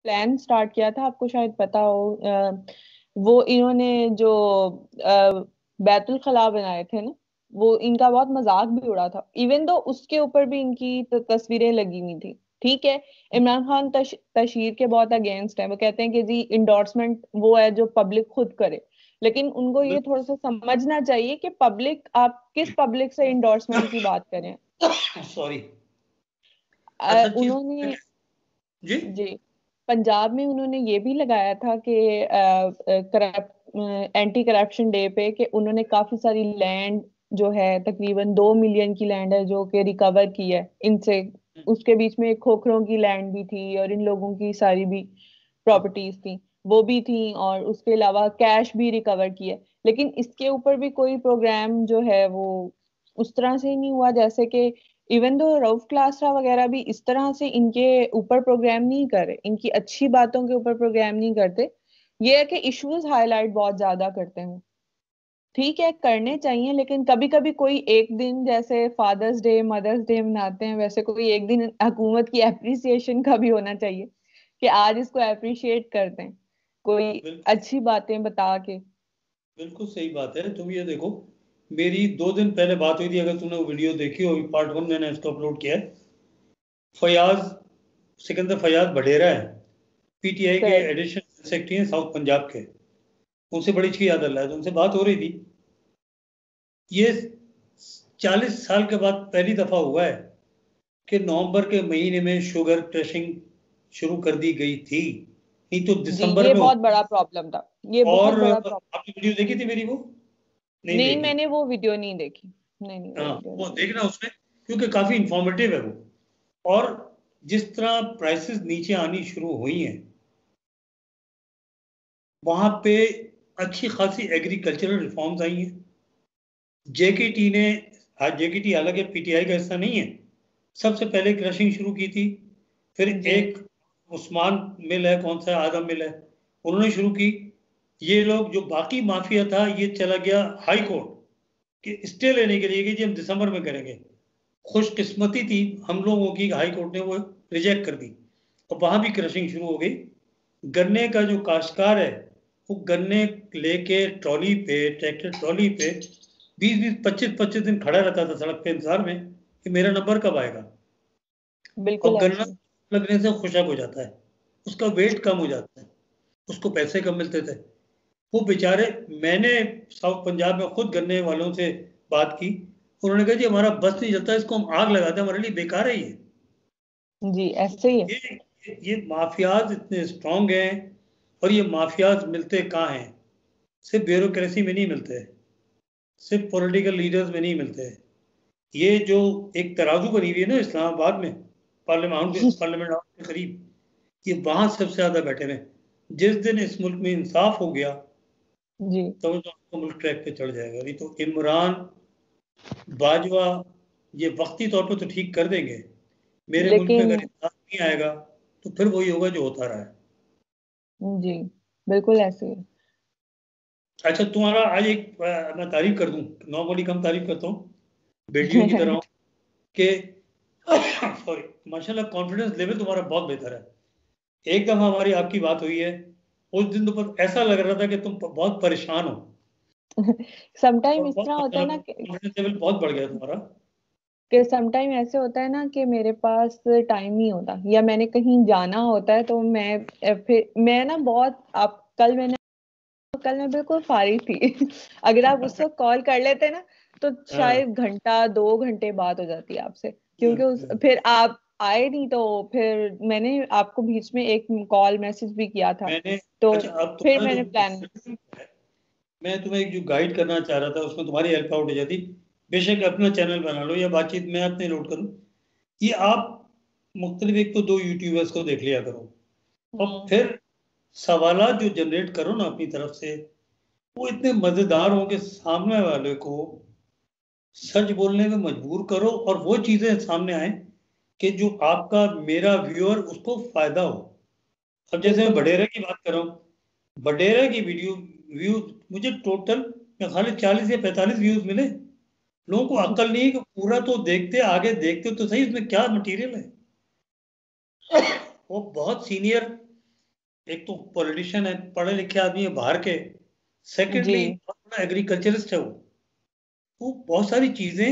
Plan start किया था, आपको शायद पता हो। वो इन्होंने जो बैतुल खला बनाए थे ना, वो इनका बहुत मजाक भी उड़ा था। इवन दो उसके ऊपर भी इनकी तस्वीरें लगी हुई थी। ठीक है, इमरान खान तशहीर के बहुत अगेंस्ट है। वो कहते हैं कि जी इंडोर्समेंट वो है जो पब्लिक खुद करे। लेकिन उनको ये थोड़ा सा समझना चाहिए कि पब्लिक, आप किस पब्लिक से इंडोर्समेंट की बात करें। सॉरी। अच्छा चीज उन्होंने जी जी पंजाब में उन्होंने ये भी लगाया था कि एंटी करप्शन डे पे कि उन्होंने काफी सारी लैंड जो है, तकरीबन 2 मिलियन की लैंड है जो कि रिकवर की है इनसे। उसके बीच में खोखरों की लैंड भी थी और इन लोगों की सारी भी प्रॉपर्टीज थी, वो भी थी। और उसके अलावा कैश भी रिकवर किया। लेकिन इसके ऊपर भी कोई प्रोग्राम जो है वो उस तरह से ही नहीं हुआ, जैसे कि इवन दो रऊफ क्लासरा वगैरह भी इस तरह से इनके ऊपर प्रोग्राम नहीं कर रहे, इनकी अच्छी बातों के ऊपर प्रोग्राम नहीं करते। ये है कि इश्यूज हाईलाइट बहुत ज्यादा करते हैं। ठीक है, करने चाहिए, लेकिन कभी कभी कोई एक दिन, जैसे फादर्स डे मदर्स डे मनाते हैं, वैसे कोई एक दिन हुकूमत की एप्रिसिएशन का भी होना चाहिए कि आज इसको अप्रिशिएट करते हैं, कोई बिल्कुल अच्छी बातें बता के। बिल्कुल सही बात है। तुम ये देखो, मेरी 2 दिन पहले बात हुई थी, अगर तुमने वो वीडियो देखी हो, पार्ट 1 मैंने इसको अपलोड किया है। फयाज, सिकंदर फयाज बडेरा है, पीटीआई के करेक्ट। एडिशनल सेक्रेटरी हैं साउथ पंजाब के। उनसे बड़ी अच्छी याद है, तो उनसे बात हो रही थी। ये 40 साल के बाद पहली दफा हुआ है कि नवंबर के महीने में शुगर क्रशिंग शुरू कर दी गई थी, नहीं तो जी दिसंबर ये में बहुत होती। बड़ा प्रॉब्लम था, ये बहुत और बड़ा प्रॉब्लम। आपने वीडियो देखी थी मेरी? वो नहीं नहीं, देखी? मैंने वो वीडियो नहीं देखी। नहीं नहीं, वो हाँ, वीडियो वो नहीं देखी। देखना उसमें, क्योंकि काफी इंफॉर्मेटिव है वो। और जिस तरह प्राइसेस नीचे आनी शुरू हुई हैं, वहां पे अच्छी खासी एग्रीकल्चरल रिफॉर्म्स आई हैं। जेकेटी ने, हाँ जेकेटी हालांकि पीटीआई का हिस्सा नहीं है, सबसे पहले क्रशिंग शुरू की थी। फिर जी एक उस्मान मिल है, कौन सा आदम मिल है, उन्होंने शुरू की। ये लोग जो बाकी माफिया था, ये चला गया हाई कोर्ट कि स्टे लेने के लिए कि जी हम दिसंबर में करेंगे। खुशकिस्मती थी हम लोगों की, हाई कोर्ट ने वो रिजेक्ट कर दी और वहां भी क्रशिंग शुरू हो गई। गन्ने का जो काश्तकार है, वो गन्ने लेके ट्रॉली पे, ट्रैक्टर ट्रॉली पे 20-20, 25-25 दिन खड़ा रहता था सड़क पे इंतजार में कि मेरा नंबर कब आएगा। और बिल्कुल गन्ना ऐसे। लगने से खुशक हो जाता है, उसका वेट कम हो जाता है, उसको पैसे कम मिलते थे। वो बेचारे, मैंने साउथ पंजाब में खुद गन्ने वालों से बात की, उन्होंने कहा जी हमारा बस नहीं चलता, इसको हम आग लगाते हैं, हमारे लिए बेकार है ये। जी ऐसे ही है। ये माफियाज इतने स्ट्रांग हैं, और ये माफियाज मिलते कहाँ हैं? सिर्फ ब्यूरोक्रेसी में नहीं मिलते, सिर्फ पॉलिटिकल लीडर्स में नहीं मिलते। ये जो एक तराजू बनी हुई है ना इस्लामाबाद में, पार्लियामेंट हाउस के करीब, ये वहां सबसे ज्यादा बैठे हुए हैं। जिस दिन इस मुल्क में इंसाफ हो गया, जी समझ लो आपका मुल्क ट्रैक पे चढ़ जाएगा। नहीं तो इमरान, बाजवा, ये वक्ती तौर पे तो ठीक कर देंगे, मेरे मुल्क में लेकिन अगर इंसाफ नहीं आएगा तो फिर वही होगा जो होता रहा है। जी बिल्कुल ऐसे ही है। अच्छा, तुम्हारा आज एक मैं तारीफ कर दूं, नॉर्मली कम तारीफ करता हूँ, बेटियों की तरह हूं, कि सॉरी, माशाल्लाह कॉन्फिडेंस लेवल तुम्हारा बहुत बेहतर है। एक दफा हमारी आपकी बात हुई है, उस दिन तो ऐसा लग रहा था कि तुम बहुत परेशान हो, समटाइम और इस बहुत तरह होता है माशाल्लाह ना कॉन्फिडेंस लेवल बहुत बढ़ गया तुम्हारा। कि समटाइम ऐसे होता है ना कि मेरे पास टाइम नहीं होता या मैंने कहीं जाना होता है, तो मैं फिर मैं ना बहुत, आप कल मैं बिल्कुल फारिग थी। अगर आप उस वक्त कॉल कर लेते ना, तो हाँ, शायद घंटा 2 घंटे बात हो जाती है आपसे, क्योंकि फिर आप आए नहीं। तो फिर मैंने आपको बीच में एक कॉल मैसेज भी किया था। मैंने, तो अच्छा अब फिर तुम्हारा मैंने प्लान। जो, मैं तुम्हें एक जो गाइड करना चाह रहा था उसमें तुम्हारी हेल्प आउट हो जाती। बेशक अपना चैनल बना लो या बातचीत मैं अपने लोड करूँ, ये आप मुख्तलिफ एक तो 2 यूट्यूबर्स को देख लिया करो, और हम्म। फिर सवालात जो जनरेट करो ना अपनी तरफ से, वो इतने मजेदार हों कि सामने वाले को सच बोलने में मजबूर करो, और वो चीजें सामने आए कि जो आपका, मेरा व्यूअर उसको फायदा हो। अब जैसे मैं बिल्कुल बडेरा की बात कर रहा हूँ, बडेरा की वीडियो व्यू मुझे टोटल में खाली 40 या 45 व्यूज मिले। लोगों को ऐसे। अक्ल नहीं है कि पूरा तो देखते, आगे देखते तो सही उसमें क्या मटेरियल है। वो बहुत सीनियर एक तो पॉलिटिशियन है, पढ़े लिखे आदमी है बाहर के, जी सेकेंडली बहुत बड़ा एग्रीकल्चरिस्ट है वो। तो बहुत सारी चीजें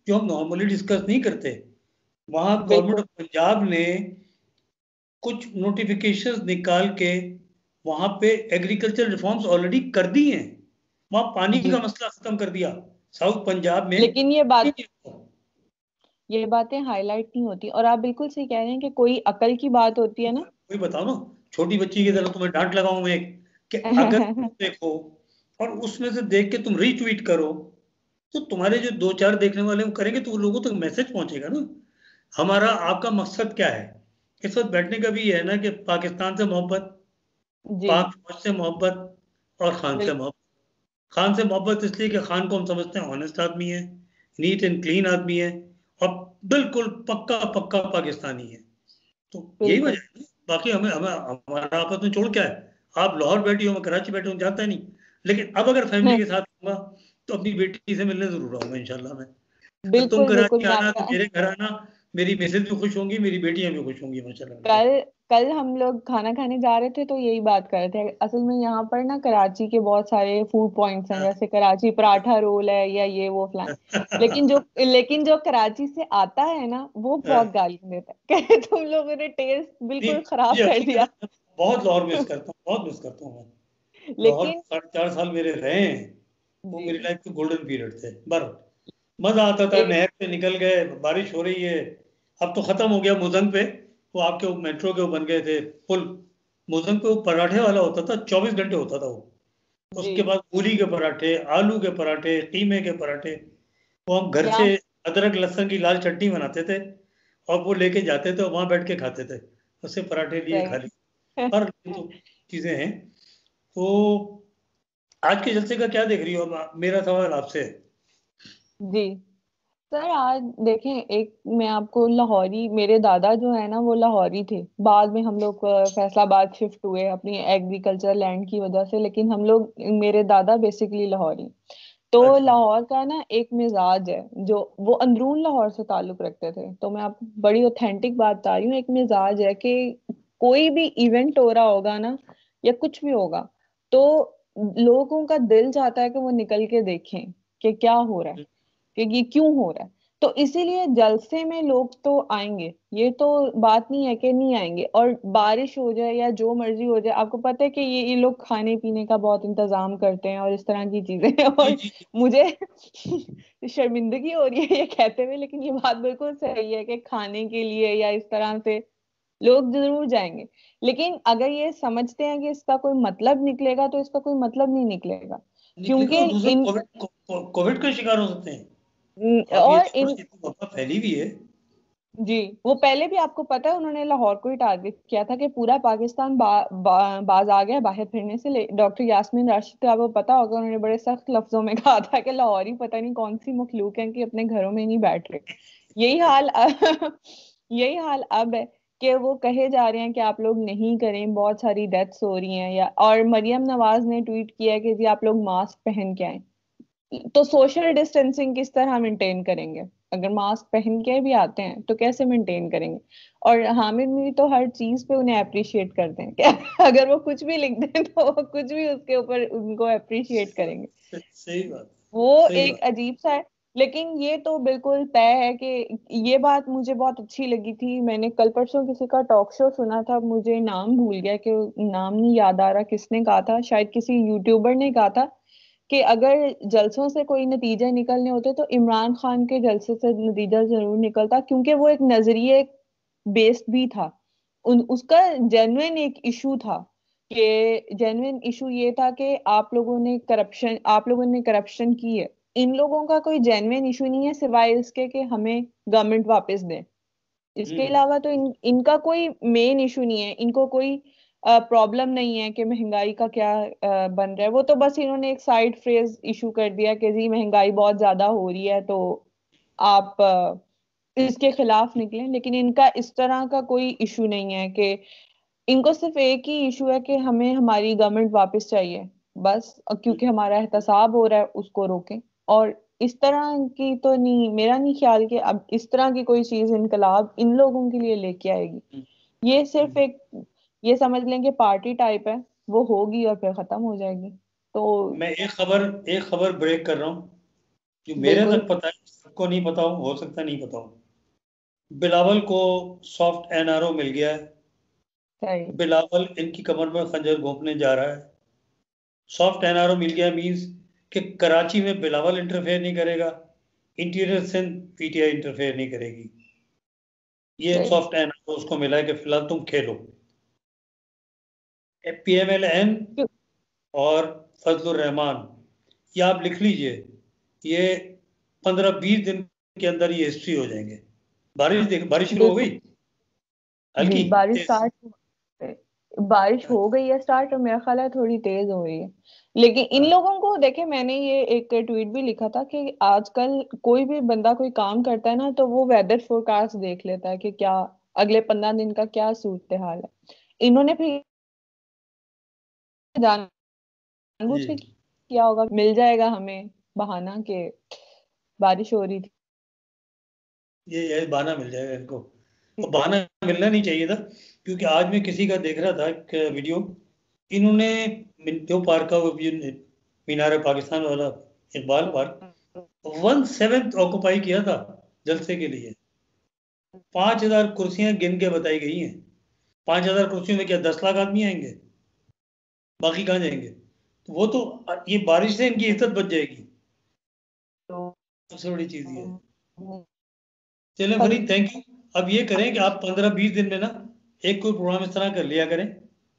जो हम नॉर्मली डिस्कस नहीं करते, वहां गवर्नमेंट बिल्कुल। ऑफ पंजाब ने कुछ नोटिफिकेशंस निकाल के वहां पे एग्रीकल्चर रिफॉर्म्स ऑलरेडी कर दी हैं। वहां पानी जी का मसला खत्म कर दिया, साउथ पंजाब में लेकिन पानी नहीं होता। ये बातें हाईलाइट नहीं होती, और आप बिल्कुल सही कह रहे हैं कि कोई अकल की बात होती है ना। वही बताओ ना, छोटी बच्ची की तरह तुम्हें डांट लगाऊं मैं कि अगर तुम देखो और उसमें से देख के तुम रीट्वीट करो, तो तुम्हारे जो दो चार देखने वाले वो करेंगे, तो वो लोगों तक मैसेज पहुंचेगा ना। हमारा आपका मकसद क्या है इस वक्त बैठने का? भी ये है ना कि पाकिस्तान से मोहब्बत, जी पाक फौज से मोहब्बत और खान से बिल्कुल मोहब्बत। खान से मोहब्बत इसलिए कि खान को हम समझते हैं ऑनेस्ट आदमी है, नीट एंड क्लीन आदमी है, और बिल्कुल पक्का पक्का पाकिस्तानी है। तो यही वजह बिल्कुल। है ना। बाकी हमें हमें हमारा आपस में जोड़ क्या है? आप लाहौर बैठी हो, मैं कराची बैठा हूँ, जानता नहीं। लेकिन अब अगर फैमिली के साथ आऊंगा तो अपनी बेटी से मिलने जरूर आऊंगा इंशाल्लाह मैं। तो तुम बिल्कुल बिल्कुल कराची मैं आना तो आपका मेरे घर आना, मेरी मिसेज भी खुश होंगी, मेरी बेटियां भी खुश होंगी माशाल्लाह। कल कल हम लोग खाना खाने जा रहे थे तो यही बात कर रहे थे। असल में यहाँ पर ना कराची के बहुत सारे फूड पॉइंट्स हैं, जैसे कराची पराठा रोल है या ये वो फलान। लेकिन जो कराची से आता है ना वो बहुत गाली देता है कि तुम लोगों ने टेस्ट नहीं, बिल्कुल खराब ये कर दिया। हकीकत है, बहुत लाहौर मिस करता हूँ, बहुत मिस करता हूँ मैं। लाहौर लेकिन 4.5 साल मेरे रहे हैं, वो जी मेरी लाइफ के गोल्डन पीरियड थे। बर मजा आता था, एक नहर पे निकल गए, बारिश हो रही है। अब तो खत्म हो गया मुजंग पे, वो आपके वो मेट्रो के वो बन गए थे पुल। मुजंग पे वो पराठे वाला होता था, 24 घंटे होता था वो। जी उसके बाद मूली के पराठे, आलू के पराठे, कीमे के पराठे, वो हम घर यहाँ से अदरक लहसुन की लाल चटनी बनाते थे और वो लेके जाते थे और वहां बैठ के खाते थे। उससे पराठे लिए खा लिए। सही पर ये तो चीजें हैं। तो आज के जलसे का क्या देख रही हो? अब मेरा सवाल आपसे है। जी सर, आज देखें, एक मैं आपको लाहौरी, मेरे दादा जो है ना वो लाहौरी थे। बाद में हम लोग फैसलाबाद शिफ्ट हुए अपनी एग्रीकल्चर लैंड की वजह से, लेकिन हम लोग, मेरे दादा बेसिकली लाहौरी। तो अच्छा। लाहौर का ना एक मिजाज है, जो वो अंदरून लाहौर से ताल्लुक रखते थे। तो मैं आप बड़ी ऑथेंटिक बात बता रही हूँ। एक मिजाज है कि कोई भी इवेंट हो रहा होगा ना या कुछ भी होगा, तो लोगों का दिल चाहता है कि वो निकल के देखें कि क्या हो रहा है, कि ये क्यों हो रहा है। तो इसीलिए जलसे में लोग तो आएंगे, ये तो बात नहीं है कि नहीं आएंगे। और बारिश हो जाए या जो मर्जी हो जाए, आपको पता है कि ये लोग खाने पीने का बहुत इंतजाम करते हैं और इस तरह की चीजें जी और जी। मुझे शर्मिंदगी हो रही है ये कहते हुए, लेकिन ये बात बिल्कुल सही है कि खाने के लिए या इस तरह से लोग जरूर जाएंगे। लेकिन अगर ये समझते हैं कि इसका कोई मतलब निकलेगा, तो इसका कोई मतलब नहीं निकलेगा। निकलेगा, क्योंकि और दूसरा इन कोविड का शिकार हो सकते हैं। आप ये और देखो ना, इन इतनी वबा फैली हुई है। जी, वो पहले भी आपको पता है उन्होंने लाहौर को ही टारगेट किया था कि पूरा पाकिस्तान बाज आ गया बाहर फिरने से। डॉक्टर यास्मीन राशिद को आपको पता होगा, उन्होंने बड़े सख्त लफ्जों में कहा था कि लाहौरी पता नहीं कौन सी मखलूक है कि अपने घरों में नहीं बैठ रहे। यही हाल यही हाल अब है कि वो कहे जा रहे हैं कि आप लोग नहीं करें, बहुत सारी डेथ्स हो रही हैं। या और मरियम नवाज ने ट्वीट किया है कि जी आप लोग मास्क पहन के आए। तो सोशल डिस्टेंसिंग किस तरह मेंटेन करेंगे? अगर मास्क पहन के भी आते हैं तो कैसे मेंटेन करेंगे? और हामिद भी तो हर चीज पे उन्हें अप्रिशिएट करते हैं क्या? अगर वो कुछ भी लिख दें तो वो कुछ भी उसके ऊपर उनको अप्रिशिएट करेंगे। सही बात। वो सही एक बात। अजीब सा है। लेकिन ये तो बिल्कुल तय है कि ये बात मुझे बहुत अच्छी लगी थी। मैंने कल परसों किसी का टॉक शो सुना था, मुझे नाम भूल गया, कि नाम नहीं याद आ रहा किसने कहा था, शायद किसी यूट्यूबर ने कहा था कि अगर जलसों से कोई नतीजे निकलने होते तो इमरान खान के जलसे से नतीजा जरूर निकलता, क्योंकि वो एक नजरिए बेस्ड भी था। उसका जेन्युइन एक इशू था, कि जेन्युइन इशू ये था कि आप लोगों ने करप्शन की है। इन लोगों का कोई जेन्युइन इशू नहीं है सिवाय इसके कि हमें गवर्नमेंट वापस दे। इसके हम्म। अलावा तो इनका कोई मेन इशू नहीं है। इनको कोई प्रॉब्लम नहीं है कि महंगाई का क्या बन रहा है। वो तो बस इन्होंने एक साइड फ्रेज इशू कर दिया कि जी महंगाई बहुत ज्यादा हो रही है, तो आप इसके खिलाफ निकलें। लेकिन इनका इस तरह का कोई इशू नहीं है कि इनको सिर्फ एक ही इशू है कि हमें हमारी गवर्नमेंट वापस चाहिए, बस। क्योंकि हमारा एहतसाब हो रहा है उसको रोकें। और इस तरह की तो नहीं, मेरा नहीं ख्याल कि अब इस तरह की कोई चीज इनकलाब इन लोगों के लिए लेके आएगी। हम्म। ये सिर्फ हम्म। एक ये समझ लें कि पार्टी टाइप है, वो होगी और फिर खत्म हो जाएगी। तो मैं एक खबर ब्रेक कर रहा हूँ जो मेरे बिल्कुल तक पता है, सबको नहीं पता हो सकता नहीं पता हो। बिलावल को सॉफ्ट एनआरओ मिल गया है। सही। बिलावल इनकी कमर में खंजर घोंपने जा रहा है। सॉफ्ट एनआरओ मिल गया मींस कि कराची में बिलावल इंटरफेयर नहीं करेगा, इंटीरियर सिंध पीटीआई इंटरफेयर नहीं करेगी। ये सही। सॉफ्ट एनआरओ उसको मिला है कि फिलहाल तुम खेलो। पीएमएलएन क्यों- और फजलुर रहमान, ये आप लिख लीजिए। ये 15-20 दिन के अंदर ये हिस्ट्री हो जाएंगे। बारिश शुरू हो बिल्कुल। गई हल्की जी, बारिश तेज। स्टार्ट, बारिश हो गई है स्टार्ट, और मेरा ख्याल है थोड़ी तेज हो गई है। लेकिन इन हाँ, लोगों को देखे, मैंने ये एक ट्वीट भी लिखा था कि आजकल कोई भी बंदा कोई काम करता है ना, तो वो वेदर फोरकास्ट देख लेता है कि क्या अगले 15 दिन का क्या सूरत हाल है। इन्होंने फिर जानबूझ के जी, किया होगा, मिल जाएगा हमें बहाना कि बारिश हो रही थी। ये बहाना मिल जाएगा इनको। और बहाना मिलना नहीं चाहिए था, क्योंकि आज मैं किसी का देख रहा था एक वीडियो। इन्होंने मिंटो पार्क का वो मीनार पाकिस्तान वाला इकबाल पार्क 1/7 ऑक्युपाई किया था जलसे के लिए। 5,000 कुर्सियां गिन के बताई गई हैं। 5,000 कुर्सियों में क्या 10 लाख आदमी आएंगे? बाकी कहाँ जाएंगे? तो वो तो ये बारिश से इनकी इज्जत बच जाएगी। तो सबसे बड़ी चीज ये है। चलें फरीद, थैंक यू। अब ये करें कि आप 15-20 दिन में ना एक कोई प्रोग्राम इस तरह कर लिया करें।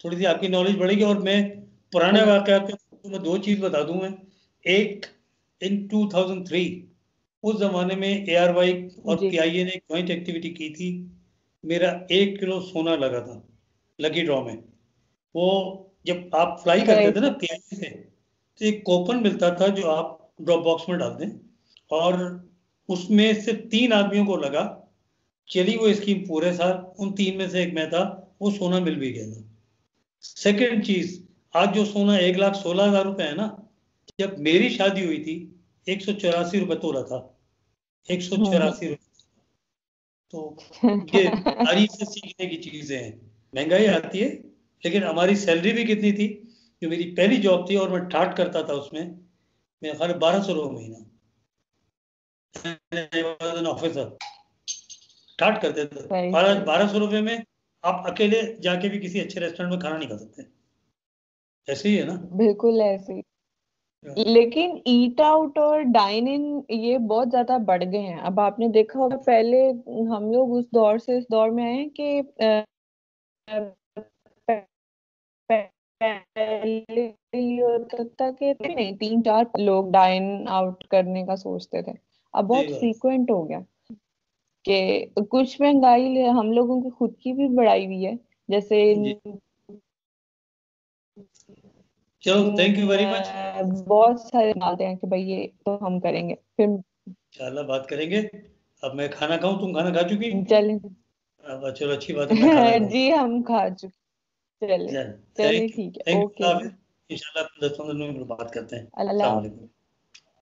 थोड़ी सी आपकी नॉलेज बढ़ेगी। और मैं पुराने चलो। वाकयात के मैं 2 चीज बता दूं मैं। एक, इन 2003 उस जमाने में ARY और जी। PIA ने एक ज्वाइंट एक्टिविटी की थी। मेरा 1 किलो सोना लगा था लकी ड्रॉ में। वो जब आप फ्लाई करते सही थे ना से। PIA से, तो एक कूपन मिलता था जो आप ड्रॉप बॉक्स में डाल दें। और उसमें से 3 आदमियों को लगा। चली वो स्कीम पूरे साल, उन 3 में से एक मैं था। वो सोना मिल भी गया था। सेकंड चीज, आज जो सोना 1,16,000 रुपए है ना, जब मेरी शादी हुई थी 184 रुपए तोला था। एक सौ हम्म। चौरासी रुपए तो ये तारीफ से सीखने की चीजें हैं। महंगाई आती है, लेकिन हमारी सैलरी भी कितनी थी? जो मेरी पहली जॉब थी और मैं ठाट करता था उसमें, मेरा खाली 1,200 रुपये महीना ऑफिसर ठाट करते थे। सही बारह सही। 1,200 रुपये में आप अकेले जाके भी किसी अच्छे रेस्टोरेंट में खाना नहीं खा सकते। ऐसे ही है ना। बिल्कुल ऐसे ही। लेकिन ईट आउट और डाइन इन ये बहुत ज्यादा बढ़ गए हैं। अब आपने देखा होगा, पहले हम लोग उस दौर से इस दौर में आए हैं कि पहले ये होता था कि नहीं, 3-4 लोग डाइन आउट करने का सोचते थे। अब सही बहुत बात। फ्रीक्वेंट हो गया कि कुछ महंगाई हम लोगों की खुद की भी बढ़ाई हुई है। जैसे जी, चलो थैंक यू वेरी मच। बहुत सारे डालते हैं कि भाई ये तो हम करेंगे फिर। इंशाल्लाह बात करेंगे। अब मैं खाना खाऊं, तुम खाना खा चुकी? चलें। अब चलो अच्छी बात है, मैं खाना खाऊं। जी हम खा चुके। चले। चल, चले थैंक यू, ठीक है, थैंक यू, ओके अल्लाह जी। हाफिज। इंशाल्लाह 10-15 मिनट में बात करते हैं। अल्लाह। अस्सलाम वालेकुम।